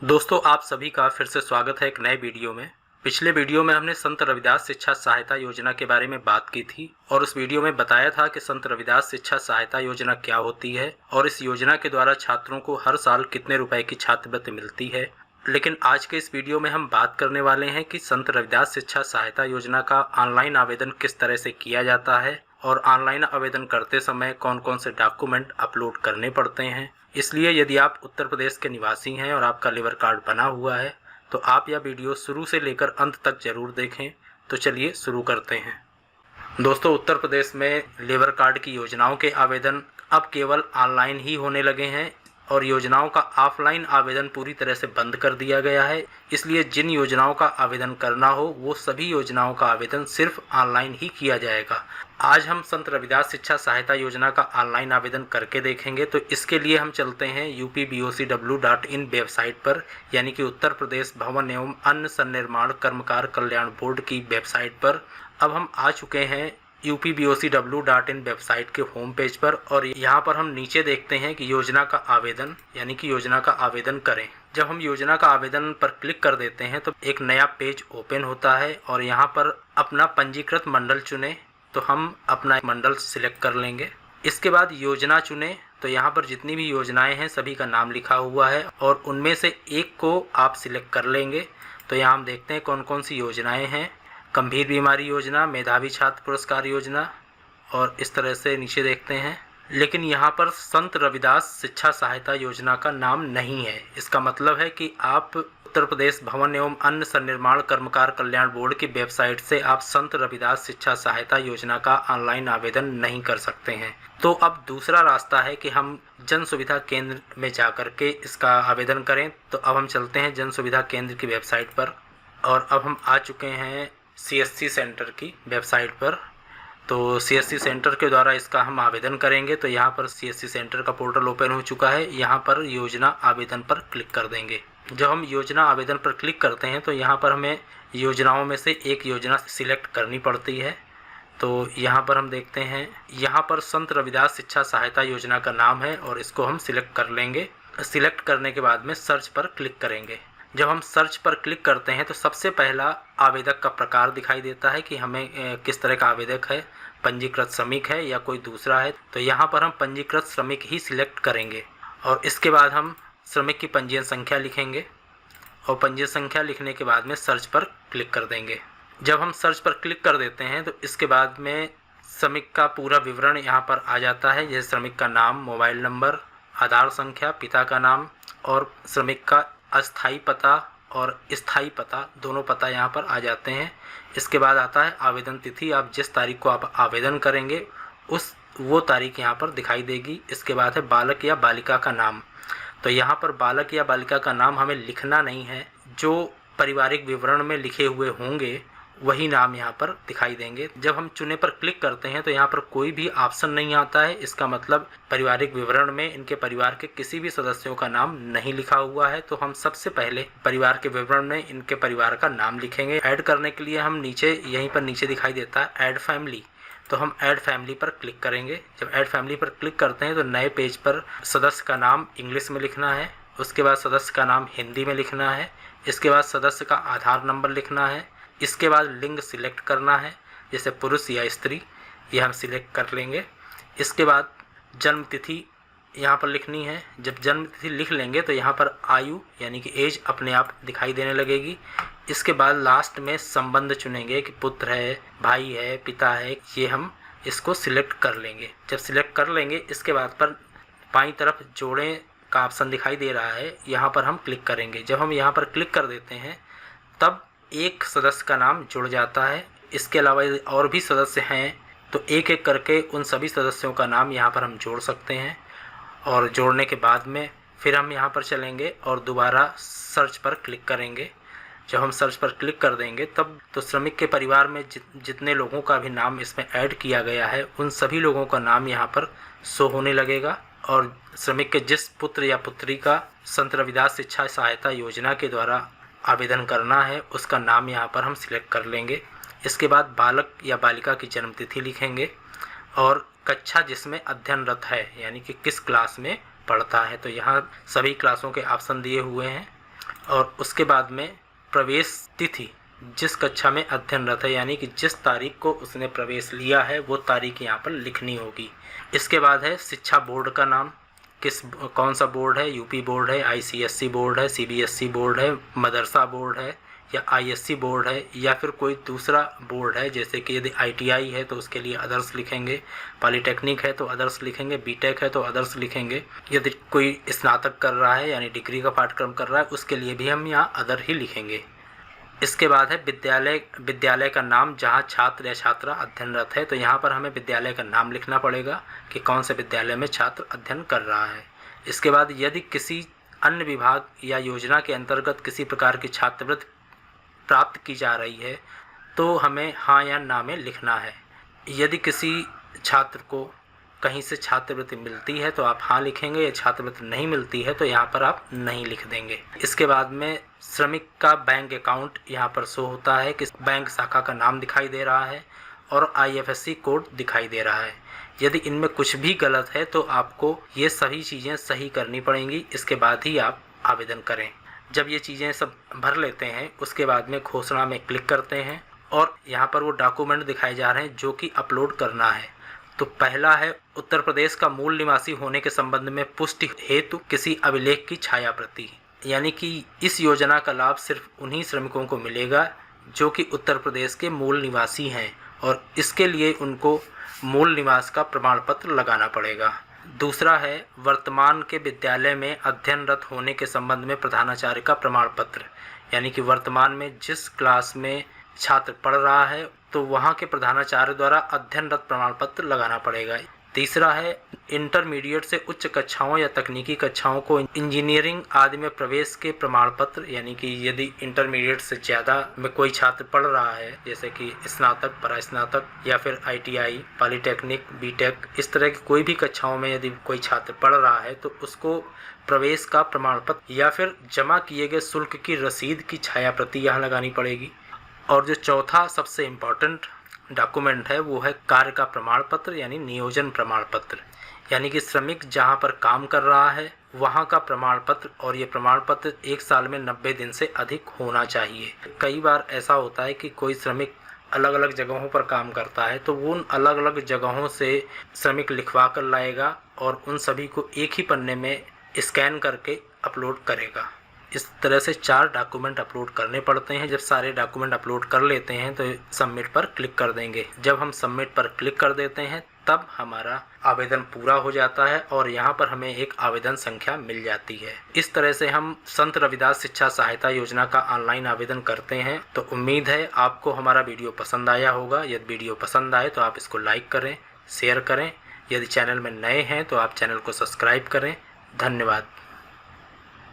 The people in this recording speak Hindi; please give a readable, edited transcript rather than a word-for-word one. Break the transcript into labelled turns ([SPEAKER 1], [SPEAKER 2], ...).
[SPEAKER 1] दोस्तों, आप सभी का फिर से स्वागत है एक नए वीडियो में। पिछले वीडियो में हमने संत रविदास शिक्षा सहायता योजना के बारे में बात की थी और उस वीडियो में बताया था कि संत रविदास शिक्षा सहायता योजना क्या होती है और इस योजना के द्वारा छात्रों को हर साल कितने रुपए की छात्रवृत्ति मिलती है। लेकिन आज के इस वीडियो में हम बात करने वाले हैं कि संत रविदास शिक्षा सहायता योजना का ऑनलाइन आवेदन किस तरह से किया जाता है और ऑनलाइन आवेदन करते समय कौन कौन से डॉक्यूमेंट अपलोड करने पड़ते हैं। इसलिए यदि आप उत्तर प्रदेश के निवासी हैं और आपका लेबर कार्ड बना हुआ है तो आप यह वीडियो शुरू से लेकर अंत तक जरूर देखें। तो चलिए शुरू करते हैं। दोस्तों, उत्तर प्रदेश में लेबर कार्ड की योजनाओं के आवेदन अब केवल ऑनलाइन ही होने लगे हैं और योजनाओं का ऑफलाइन आवेदन पूरी तरह से बंद कर दिया गया है। इसलिए जिन योजनाओं का आवेदन करना हो वो सभी योजनाओं का आवेदन सिर्फ ऑनलाइन ही किया जाएगा। आज हम संत रविदास शिक्षा सहायता योजना का ऑनलाइन आवेदन करके देखेंगे। तो इसके लिए हम चलते हैं upbocw.in वेबसाइट पर, यानी कि उत्तर प्रदेश भवन एवं अन्य सन्निर्माण कर्मकार कल्याण बोर्ड की वेबसाइट पर। अब हम आ चुके हैं upbocw.in वेबसाइट के होम पेज पर और यहाँ पर हम नीचे देखते हैं कि योजना का आवेदन, यानी कि योजना का आवेदन करें। जब हम योजना का आवेदन पर क्लिक कर देते हैं तो एक नया पेज ओपन होता है और यहाँ पर अपना पंजीकृत मंडल चुनें। तो हम अपना मंडल सिलेक्ट कर लेंगे। इसके बाद योजना चुनें। तो यहाँ पर जितनी भी योजनाएं हैं सभी का नाम लिखा हुआ है और उनमें से एक को आप सिलेक्ट कर लेंगे। तो यहाँ हम देखते हैं कौन कौन सी योजनाएं हैं। गंभीर बीमारी योजना, मेधावी छात्र पुरस्कार योजना और इस तरह से नीचे देखते हैं। लेकिन यहाँ पर संत रविदास शिक्षा सहायता योजना का नाम नहीं है। इसका मतलब है कि आप उत्तर प्रदेश भवन एवं अन्य सन्निर्माण कर्मकार कल्याण बोर्ड की वेबसाइट से आप संत रविदास शिक्षा सहायता योजना का ऑनलाइन आवेदन नहीं कर सकते हैं। तो अब दूसरा रास्ता है कि हम जन सुविधा केंद्र में जाकर के इसका आवेदन करें। तो अब हम चलते हैं जन सुविधा केंद्र की वेबसाइट पर और अब हम आ चुके हैं CSC सेंटर की वेबसाइट पर। तो CSC सेंटर के द्वारा इसका हम आवेदन करेंगे। तो यहाँ पर CSC सेंटर का पोर्टल ओपन हो चुका है। यहाँ पर योजना आवेदन पर क्लिक कर देंगे। जब हम योजना आवेदन पर क्लिक करते हैं तो यहाँ पर हमें योजनाओं में से एक योजना सिलेक्ट करनी पड़ती है। तो यहाँ पर हम देखते हैं, यहाँ पर संत रविदास शिक्षा सहायता योजना का नाम है और इसको हम सिलेक्ट कर लेंगे। सिलेक्ट करने के बाद में सर्च पर क्लिक करेंगे। जब हम सर्च पर क्लिक करते हैं तो सबसे पहला आवेदक का प्रकार दिखाई देता है कि हमें किस तरह का आवेदक है, पंजीकृत श्रमिक है या कोई दूसरा है। तो यहाँ पर हम पंजीकृत श्रमिक ही सिलेक्ट करेंगे और इसके बाद हम श्रमिक की पंजीयन संख्या लिखेंगे और पंजीयन संख्या लिखने के बाद में सर्च पर क्लिक कर देंगे। जब हम सर्च पर क्लिक कर देते हैं तो इसके बाद में श्रमिक का पूरा विवरण यहाँ पर आ जाता है, जैसे श्रमिक का नाम, मोबाइल नंबर, आधार संख्या, पिता का नाम और श्रमिक का अस्थाई पता और स्थाई पता, दोनों पता यहाँ पर आ जाते हैं। इसके बाद आता है आवेदन तिथि। आप जिस तारीख को आप आवेदन करेंगे वो तारीख यहाँ पर दिखाई देगी। इसके बाद है बालक या बालिका का नाम। तो यहाँ पर बालक या बालिका का नाम हमें लिखना नहीं है, जो पारिवारिक विवरण में लिखे हुए होंगे वही नाम यहाँ पर दिखाई देंगे। जब हम चुने पर क्लिक करते हैं तो यहाँ पर कोई भी ऑप्शन नहीं आता है। इसका मतलब पारिवारिक विवरण में इनके परिवार के किसी भी सदस्यों का नाम नहीं लिखा हुआ है। तो हम सबसे पहले परिवार के विवरण में इनके परिवार का नाम लिखेंगे। ऐड करने के लिए हम नीचे, यहीं पर नीचे दिखाई देता है ऐड फैमिली। तो हम ऐड फैमिली पर क्लिक करेंगे। जब ऐड फैमिली पर क्लिक करते हैं तो नए पेज पर सदस्य का नाम इंग्लिश में लिखना है, उसके बाद सदस्य का नाम हिंदी में लिखना है, इसके बाद सदस्य का आधार नंबर लिखना है, इसके बाद लिंग सिलेक्ट करना है, जैसे पुरुष या स्त्री, यह हम सिलेक्ट कर लेंगे। इसके बाद जन्म तिथि यहाँ पर लिखनी है। जब जन्म तिथि लिख लेंगे तो यहाँ पर आयु यानी कि एज अपने आप दिखाई देने लगेगी। इसके बाद लास्ट में संबंध चुनेंगे कि पुत्र है, भाई है, पिता है, ये हम इसको सिलेक्ट कर लेंगे। जब सिलेक्ट कर लेंगे इसके बाद पर बाईं तरफ जोड़ें का ऑप्शन दिखाई दे रहा है, यहाँ पर हम क्लिक करेंगे। जब हम यहाँ पर क्लिक कर देते हैं तब एक सदस्य का नाम जुड़ जाता है। इसके अलावा यदि और भी सदस्य हैं तो एक एक करके उन सभी सदस्यों का नाम यहाँ पर हम जोड़ सकते हैं और जोड़ने के बाद में फिर हम यहाँ पर चलेंगे और दोबारा सर्च पर क्लिक करेंगे। जब हम सर्च पर क्लिक कर देंगे तब तो श्रमिक के परिवार में जितने लोगों का भी नाम इसमें ऐड किया गया है उन सभी लोगों का नाम यहाँ पर शो होने लगेगा और श्रमिक के जिस पुत्र या पुत्री का संत रविदास शिक्षा सहायता योजना के द्वारा आवेदन करना है उसका नाम यहाँ पर हम सिलेक्ट कर लेंगे। इसके बाद बालक या बालिका की जन्म तिथि लिखेंगे और कक्षा जिसमें अध्ययनरत है यानी कि किस क्लास में पढ़ता है। तो यहाँ सभी क्लासों के ऑप्शन दिए हुए हैं और उसके बाद में प्रवेश तिथि, जिस कक्षा में अध्ययनरत है यानी कि जिस तारीख को उसने प्रवेश लिया है वो तारीख यहाँ पर लिखनी होगी। इसके बाद है शिक्षा बोर्ड का नाम, कौन सा बोर्ड है, यूपी बोर्ड है, आईसीएसई बोर्ड है, सीबीएसई बोर्ड है, मदरसा बोर्ड है या आईएससी बोर्ड है या फिर कोई दूसरा बोर्ड है। जैसे कि यदि आईटीआई है तो उसके लिए अदर्स लिखेंगे, पॉलीटेक्निक है तो अदर्स लिखेंगे, बीटेक है तो अदर्स लिखेंगे। यदि कोई स्नातक कर रहा है यानी डिग्री का पाठ्यक्रम कर रहा है उसके लिए भी हम यहाँ अदर ही लिखेंगे। इसके बाद है विद्यालय का नाम जहाँ छात्र या छात्रा अध्ययनरत है, तो यहाँ पर हमें विद्यालय का नाम लिखना पड़ेगा कि कौन से विद्यालय में छात्र अध्ययन कर रहा है। इसके बाद यदि किसी अन्य विभाग या योजना के अंतर्गत किसी प्रकार की छात्रवृत्ति प्राप्त की जा रही है तो हमें हाँ या ना में लिखना है। यदि किसी छात्र को कहीं से छात्रवृत्ति मिलती है तो आप हाँ लिखेंगे, या छात्रवृत्ति नहीं मिलती है तो यहाँ पर आप नहीं लिख देंगे। इसके बाद में श्रमिक का बैंक अकाउंट यहाँ पर शो होता है कि बैंक शाखा का नाम दिखाई दे रहा है और आईएफएससी कोड दिखाई दे रहा है। यदि इनमें कुछ भी गलत है तो आपको ये सभी चीज़ें सही करनी पड़ेंगी, इसके बाद ही आप आवेदन करें। जब ये चीज़ें सब भर लेते हैं उसके बाद में घोषणा में क्लिक करते हैं और यहाँ पर वो डॉक्यूमेंट दिखाए जा रहे हैं जो कि अपलोड करना है। तो पहला है उत्तर प्रदेश का मूल निवासी होने के संबंध में पुष्टि हेतु किसी अभिलेख की छाया प्रति, यानी कि इस योजना का लाभ सिर्फ उन्हीं श्रमिकों को मिलेगा जो कि उत्तर प्रदेश के मूल निवासी हैं और इसके लिए उनको मूल निवास का प्रमाण पत्र लगाना पड़ेगा। दूसरा है वर्तमान के विद्यालय में अध्ययनरत होने के संबंध में प्रधानाचार्य का प्रमाण पत्र, यानी कि वर्तमान में जिस क्लास में छात्र पढ़ रहा है तो वहाँ के प्रधानाचार्य द्वारा अध्ययनरत प्रमाण पत्र लगाना पड़ेगा। तीसरा है इंटरमीडिएट से उच्च कक्षाओं या तकनीकी कक्षाओं को इंजीनियरिंग आदि में प्रवेश के प्रमाण पत्र, यानी कि यदि इंटरमीडिएट से ज़्यादा में कोई छात्र पढ़ रहा है जैसे कि स्नातक, परास्नातक या फिर आईटीआई, पॉलीटेक्निक, बीटेक, इस तरह की कोई भी कक्षाओं में यदि कोई छात्र पढ़ रहा है तो उसको प्रवेश का प्रमाण पत्र या फिर जमा किए गए शुल्क की रसीद की छाया प्रति यहाँ लगानी पड़ेगी। और जो चौथा सबसे इम्पॉर्टेंट डॉक्यूमेंट है वो है कार्य का प्रमाण पत्र यानी नियोजन प्रमाण पत्र, यानी कि श्रमिक जहां पर काम कर रहा है वहां का प्रमाण पत्र, और ये प्रमाण पत्र 1 साल में 90 दिन से अधिक होना चाहिए। कई बार ऐसा होता है कि कोई श्रमिक अलग अलग जगहों पर काम करता है तो वो उन अलग अलग जगहों से श्रमिक लिखवा कर लाएगा और उन सभी को एक ही पन्ने में स्कैन करके अपलोड करेगा। इस तरह से 4 डॉक्यूमेंट अपलोड करने पड़ते हैं। जब सारे डॉक्यूमेंट अपलोड कर लेते हैं तो सबमिट पर क्लिक कर देंगे। जब हम सबमिट पर क्लिक कर देते हैं तब हमारा आवेदन पूरा हो जाता है और यहाँ पर हमें एक आवेदन संख्या मिल जाती है। इस तरह से हम संत रविदास शिक्षा सहायता योजना का ऑनलाइन आवेदन करते हैं। तो उम्मीद है आपको हमारा वीडियो पसंद आया होगा। यदि वीडियो पसंद आए तो आप इसको लाइक करें, शेयर करें। यदि चैनल में नए हैं तो आप चैनल को सब्सक्राइब करें। धन्यवाद।